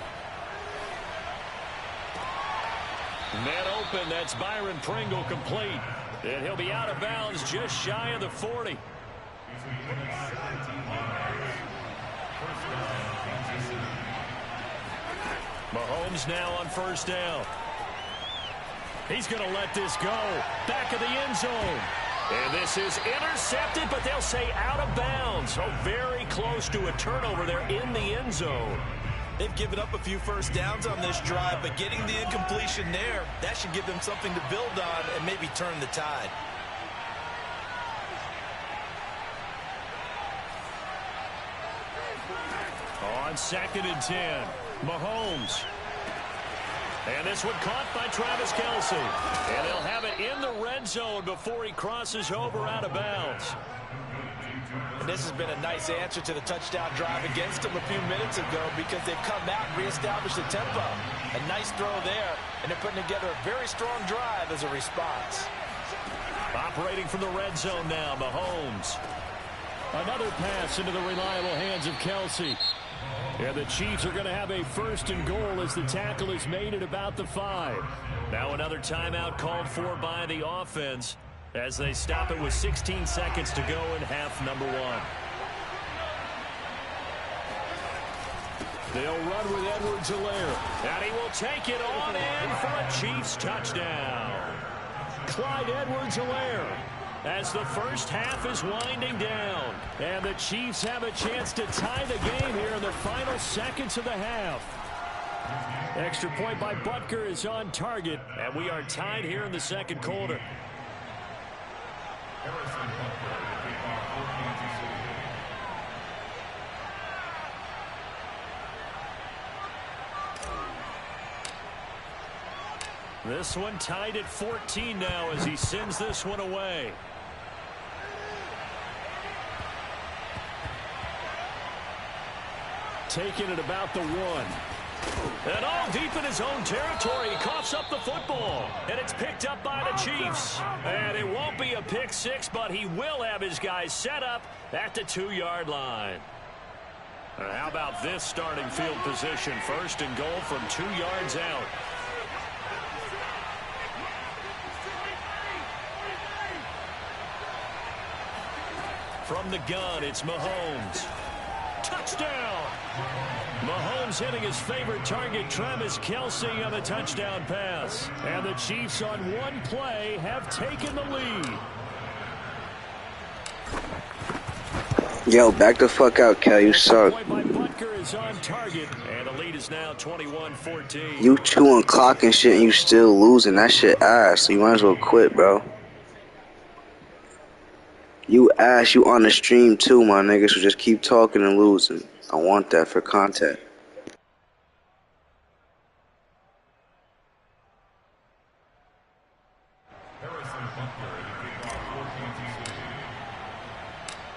Man open, that's Byron Pringle complete. And he'll be out of bounds just shy of the 40. Mahomes now on 1st down. He's going to let this go. Back of the end zone. And this is intercepted, but they'll say out of bounds. So very close to a turnover there in the end zone. They've given up a few first downs on this drive, but getting the incompletion there, that should give them something to build on and maybe turn the tide. On 2nd and 10, Mahomes. And this one caught by Travis Kelce. And they'll have it in the red zone before he crosses over out of bounds. And this has been a nice answer to the touchdown drive against them a few minutes ago because they've come out and reestablished the tempo. A nice throw there, and they're putting together a very strong drive as a response. Operating from the red zone now, Mahomes. Another pass into the reliable hands of Kelce. And the Chiefs are going to have a 1st and goal as the tackle is made at about the 5. Now another timeout called for by the offense as they stop it with 16 seconds to go in half number 1. They'll run with Edwards-Helaire. And he will take it on in for a Chiefs touchdown. Clyde Edwards-Helaire. As the first half is winding down. And the Chiefs have a chance to tie the game here in the final seconds of the half. Extra point by Butker is on target. And we are tied here in the 2nd quarter. This one tied at 14 now as he sends this one away. Taking it about the 1. And all deep in his own territory, he coughs up the football. And it's picked up by the Chiefs. And it won't be a pick 6, but he will have his guys set up at the 2-yard line. How about this starting field position? 1st and goal from 2 yards out. From the gun, it's Mahomes. Touchdown! Mahomes hitting his favorite target, Travis Kelce, on the touchdown pass. And the Chiefs on one play have taken the lead. Yo, back the fuck out, Kel. You suck. By Butker is on target, and the lead is now 21-14. You chewing clock and shit and you still losing. That shit ass. So you might as well quit, bro. You ass, you on the stream too, my nigga, so just keep talking and losing. I want that for content.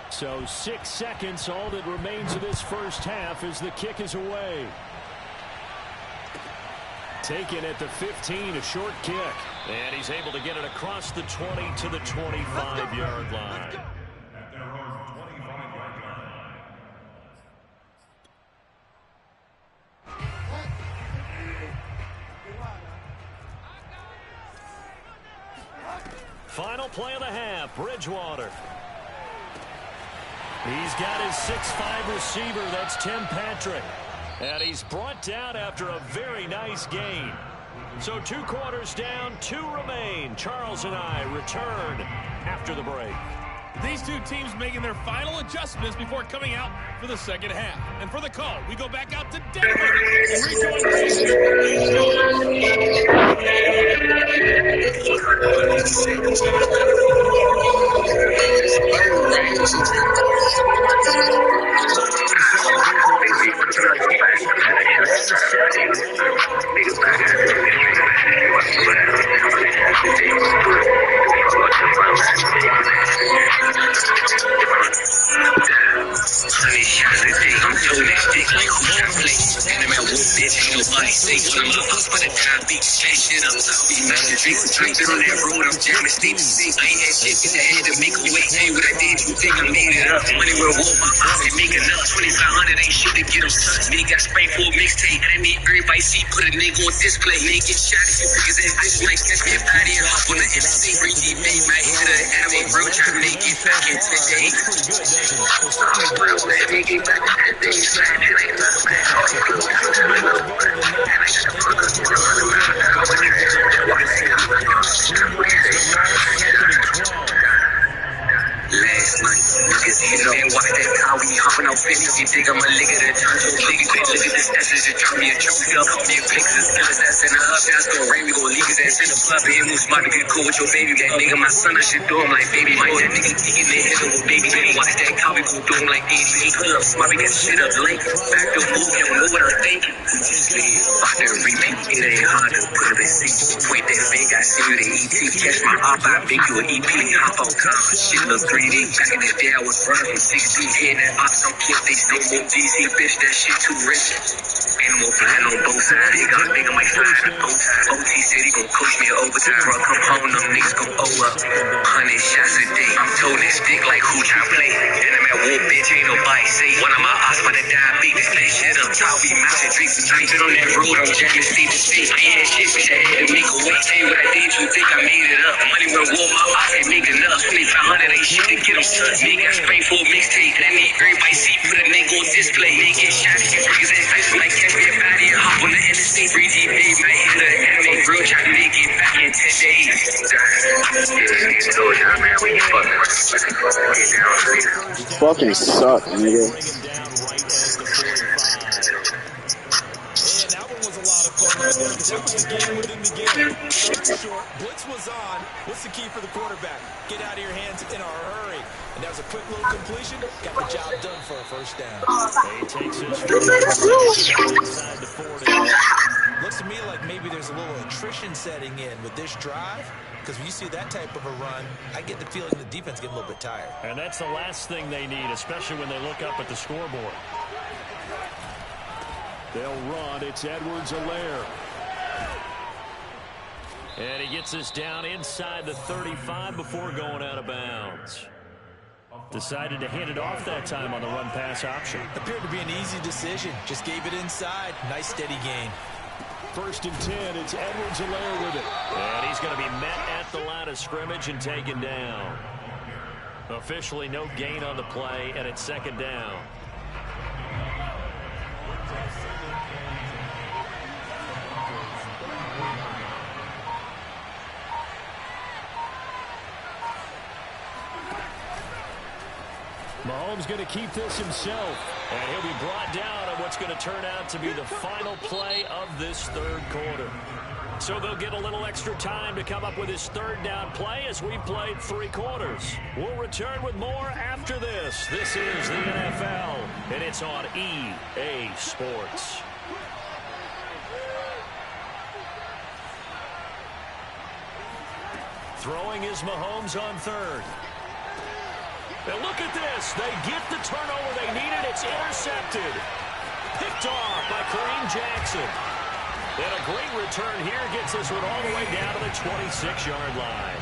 So 6 seconds, all that remains of this first half as the kick is away. Taken at the 15, a short kick. And he's able to get it across the 20 to the 25-yard line. At their own 25-yard line. Final play of the half, Bridgewater. He's got his 6'5" receiver, that's Tim Patrick. And he's brought down after a very nice gain. So 2 quarters down, 2 remain. Charles and I return after the break. These two teams making their final adjustments before coming out for the second half. And for the call, we go back out to Denver and rejoin Everybody see, put a nigga on display, nigga get shot if you niggas ain't bitch like catch me a body and hop on the MC, Ricky made my head to the alley, bro, try to make it back in 10 days. Bro, let me get back in 10 days, man, it ain't nothing, man. Last night, niggas hit up and watch that how we hopping out finish. You think I'm a lick of the turn so big, quick look at this message and drop me a trophy up. Call me a picture, skills that's in the hub, that's gon' rain. We gon' leave his ass in the club. And him who's about to get cool with your baby. That nigga, my son, I should do him like baby. Mike, that nigga kicking the hit with baby. Baby, watch that how we gon' do him like 80. Pull up, smart, we got shit up late. Back to move, you don't know what I'm thinking. About to repeat, it ain't hard to put up a seat. Point that finger, I see you the ET. Catch my op, I make you an EP. Hop on time, shit look 3D. Back in the day, I was running from 16. Hitting that ops on kids, they no more DC. Bitch, that shit too rich. Ain't no more flying on both sides. They got a nigga might fly in the both sides. OT said he gon' coach me in overtime. Bro, come home, them niggas gon' owe up. 100 shots a day. I'm toting this stick like who try play. And I'm at war, bitch, ain't nobody safe. One of my ops for the diabetes. Play shit up top, we mountain drinks and drinks. On that road, I'm jamming seat to seat. Yeah, shit, bitch, I had to make a way. Tell you what I did, you think I made it up. Money went war, my ops ain't make enough. 2,500 ain't shit to get them touched. Nigga got sprayed for a mixtape. That mean everybody see, put a nigga on display. Nigga get shot if you niggas ain't face like catch me a body and hop on the NC. 3D babe, my head to the anime. Real try to make it back in 10 days. Fucking suck, nigga. And that one was a lot of fun right there because that was the game within the game. Third short, blitz was on. What's the key for the quarterback? Get out of your hands in a hurry. And that was a quick little completion. Got the job done for a first down. He takes his inside the 40. Looks to me like maybe there's a little attrition setting in with this drive. Because when you see that type of a run, I get the feeling the defense get a little bit tired. And that's the last thing they need, especially when they look up at the scoreboard. They'll run. It's Edwards-Helaire. And he gets us down inside the 35 before going out of bounds. Decided to hand it off that time on the run-pass option. Appeared to be an easy decision. Just gave it inside. Nice, steady gain. 1st and 10. It's Edwards-Helaire with it. And he's going to be met at the line of scrimmage and taken down. Officially no gain on the play, and it's 2nd down. Mahomes going to keep this himself. And he'll be brought down on what's going to turn out to be the final play of this 3rd quarter. So they'll get a little extra time to come up with his 3rd down play as we played 3 quarters. We'll return with more after this. This is the NFL, and it's on EA Sports. Throwing is Mahomes on 3rd. And look at this. They get the turnover they needed. It's intercepted. Picked off by Kareem Jackson. And a great return here gets this one all the way down to the 26-yard line.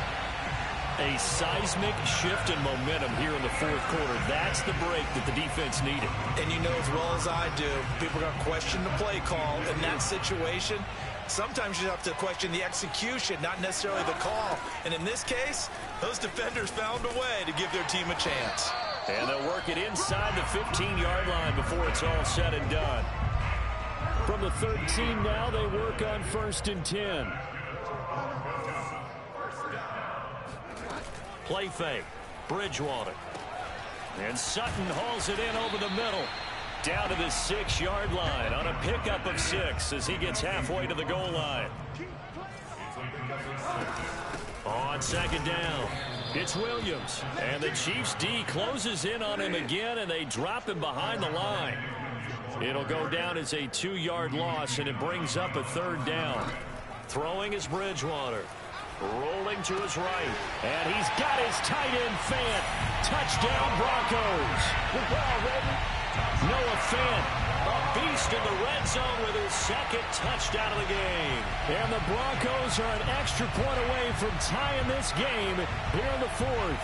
A seismic shift in momentum here in the 4th quarter. That's the break that the defense needed. And you know as well as I do, people are going to question the play call in that situation. Sometimes you have to question the execution, not necessarily the call. And in this case, those defenders found a way to give their team a chance. And they'll work it inside the 15-yard line before it's all said and done. From the 13 now, they work on 1st and 10. Play fake. Bridgewater. And Sutton hauls it in over the middle. Down to the 6-yard line on a pickup of 6 as he gets halfway to the goal line. On 2nd down, it's Williams. And the Chiefs D closes in on him again, and they drop him behind the line. It'll go down as a 2-yard loss, and it brings up a 3rd down. Throwing is Bridgewater. Rolling to his right. And he's got his tight end Fant. Touchdown Broncos. Noah Fant, a beast in the red zone with his 2nd touchdown of the game. And the Broncos are an extra point away from tying this game here in the 4th.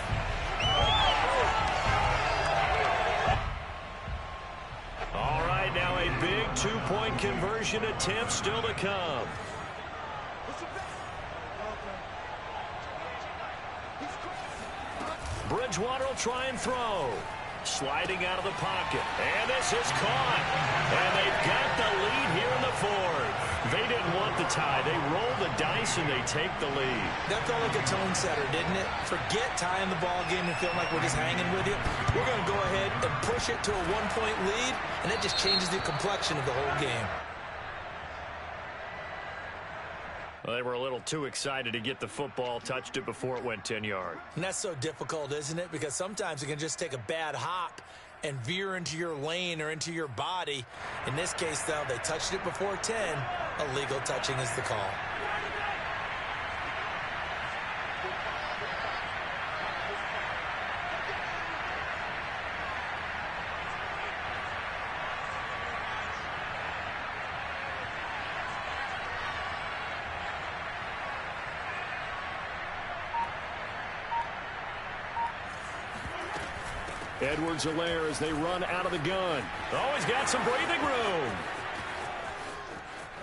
All right, now a big 2-point conversion attempt still to come. Bridgewater will try and throw. Sliding out of the pocket. And this is caught. And they've got the lead here in the 4th. They didn't want the tie. They rolled the dice and they take the lead. That felt like a tone setter, didn't it? Forget tying the ball game and feeling like we're just hanging with you. We're going to go ahead and push it to a 1-point lead, and that just changes the complexion of the whole game. Well, they were a little too excited to get the football, touched it before it went 10 yards. And that's so difficult, isn't it? Because sometimes it can just take a bad hop and veer into your lane or into your body. In this case, though, they touched it before 10. Illegal touching is the call. Edwards-Helaire as they run out of the gun. Oh, he's got some breathing room.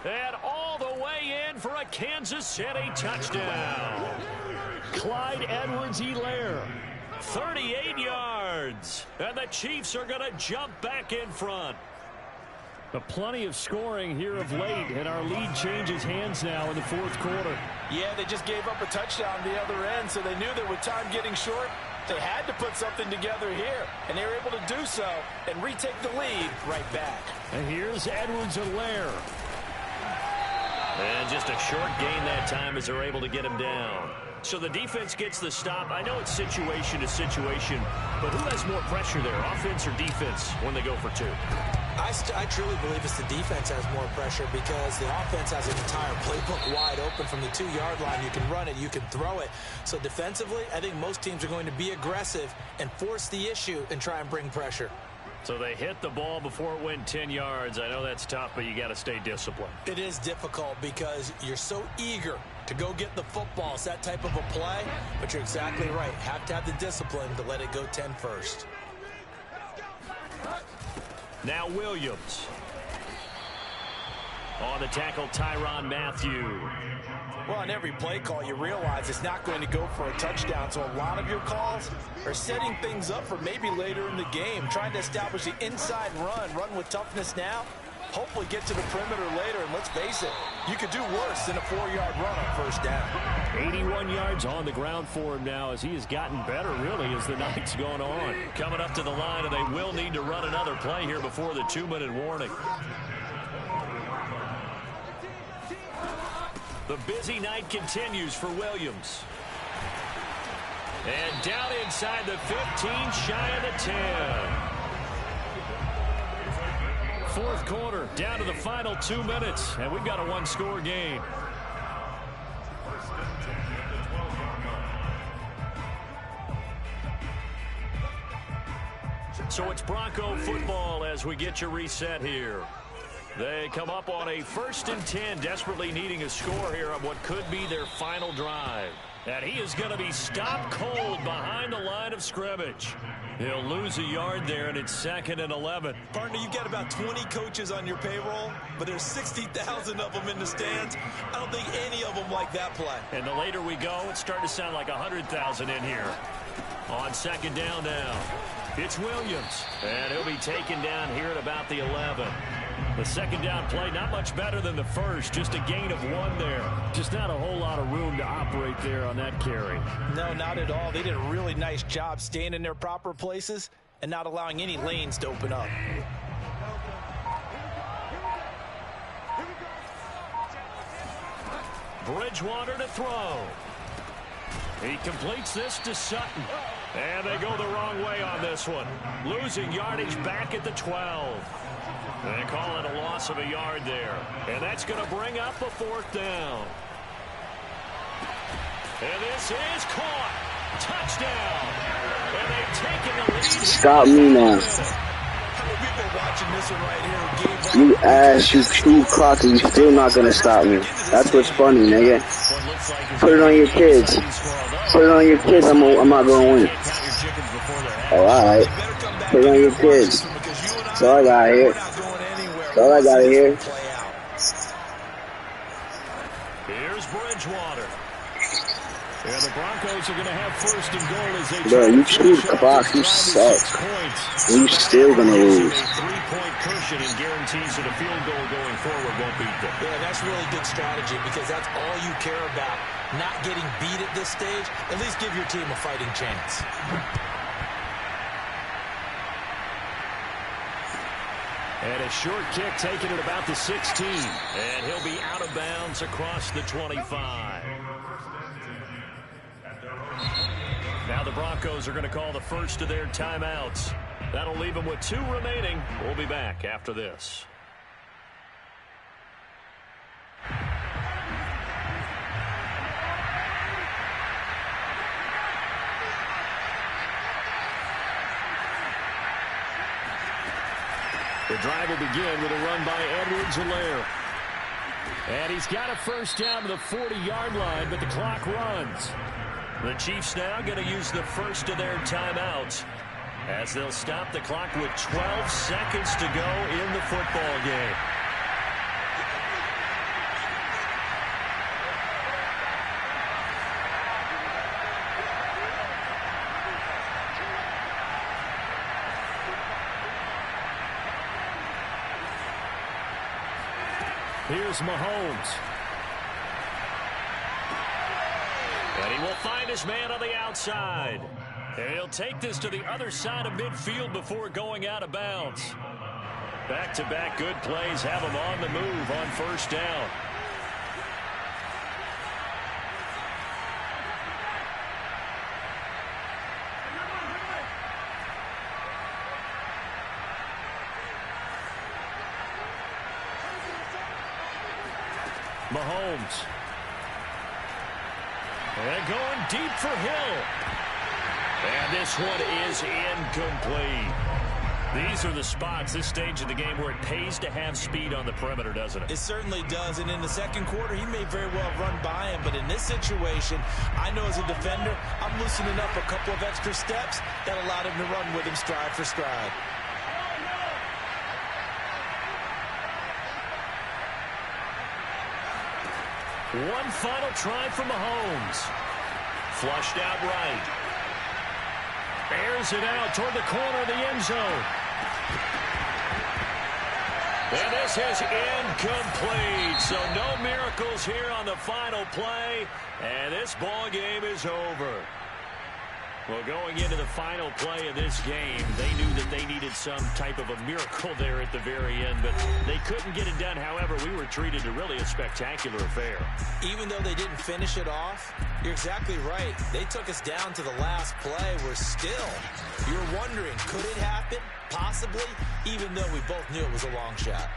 And all the way in for a Kansas City touchdown. Clyde Edwards-Helaire, 38 yards. And the Chiefs are going to jump back in front. But plenty of scoring here of late, and our lead changes hands now in the 4th quarter. Yeah, they just gave up a touchdown on the other end, so they knew that with time getting short, they had to put something together here, and they were able to do so and retake the lead right back. And here's Edwards-Helaire. And just a short gain that time as they're able to get him down. So the defense gets the stop. I know it's situation to situation, but who has more pressure there, offense or defense, when they go for 2? I truly believe it's the defense has more pressure because the offense has an entire playbook wide open from the 2-yard line. You can run it, you can throw it. So defensively, I think most teams are going to be aggressive and force the issue and try and bring pressure. So they hit the ball before it went 10 yards. I know that's tough, but you got to stay disciplined. It is difficult because you're so eager to go get the football. It's that type of a play, but you're exactly right. Have to have the discipline to let it go 10 first. Now Williams. On the tackle, Tyrann Mathieu. Well, on every play call, you realize it's not going to go for a touchdown. So a lot of your calls are setting things up for maybe later in the game, trying to establish the inside run with toughness now, hopefully get to the perimeter later. And let's face it, you could do worse than a 4-yard run on 1st down. 81 yards on the ground for him now as he has gotten better, really, as the night's gone on. Coming up to the line, and they will need to run another play here before the 2-minute warning. The busy night continues for Williams. And down inside the 15, shy of the 10. 4th quarter, down to the final 2 minutes, and we've got a 1-score game. So it's Bronco football as we get you reset here. They come up on a 1st and 10, desperately needing a score here on what could be their final drive. And he is going to be stopped cold behind the line of scrimmage. He'll lose a yard there, and it's 2nd and 11. Partner, you've got about 20 coaches on your payroll, but there's 60,000 of them in the stands. I don't think any of them like that play. And the later we go, it's starting to sound like 100,000 in here. On 2nd down now, it's Williams. And he'll be taken down here at about the 11. The second down play, not much better than the first. Just a gain of 1 there. Just not a whole lot of room to operate there on that carry. No, not at all. They did a really nice job staying in their proper places and not allowing any lanes to open up. Bridgewater to throw. He completes this to Sutton. And they go the wrong way on this one. Losing yardage back at the 12. They call it a loss of a yard there. And that's going to bring up a 4th down. And this is caught. Touchdown. And they've taken the lead. Stop me now. You ass, you true clock, and you still not going to stop me. That's what's funny, nigga. Put it on your kids. Put it on your kids, I'm not going to win. Oh, alright. Put it on your kids. That's all I got here. That's all I got here. Here's Bridgewater. Yeah, the Broncos are going to have 1st and goal as they bro, you screwed clock. You suck. You still going to lose. 3-point cushion and guarantees that a field goal going forward won't beat them. Yeah, that's really good strategy because that's all you care about. Not getting beat at this stage. At least give your team a fighting chance. And a short kick taken at about the 16. And he'll be out of bounds across the 25. Now the Broncos are going to call the first of their timeouts. That'll leave them with 2 remaining. We'll be back after this. The drive will begin with a run by Edwards-Helaire. And he's got a 1st down to the 40-yard line, but the clock runs. The Chiefs now going to use the first of their timeouts as they'll stop the clock with 12 seconds to go in the football game. Here's Mahomes. And he will find his man on the outside. And he'll take this to the other side of midfield before going out of bounds. Back-to-back good plays have him on the move on 1st down. Mahomes. And going deep for Hill. And this one is incomplete. These are the spots, this stage of the game, where it pays to have speed on the perimeter, doesn't it? It certainly does. And in the second quarter, he may very well run by him. But in this situation, I know as a defender, I'm loosening up a couple of extra steps that allowed him to run with him stride for stride. One final try for Mahomes. Flushed out right. Airs it out toward the corner of the end zone. And this is incomplete. So no miracles here on the final play. And this ball game is over. Well, going into the final play of this game, they knew that they needed some type of a miracle there at the very end, but they couldn't get it done. However, we were treated to really a spectacular affair. Even though they didn't finish it off, you're exactly right. They took us down to the last play. We're still, you're wondering, could it happen? Possibly, even though we both knew it was a long shot.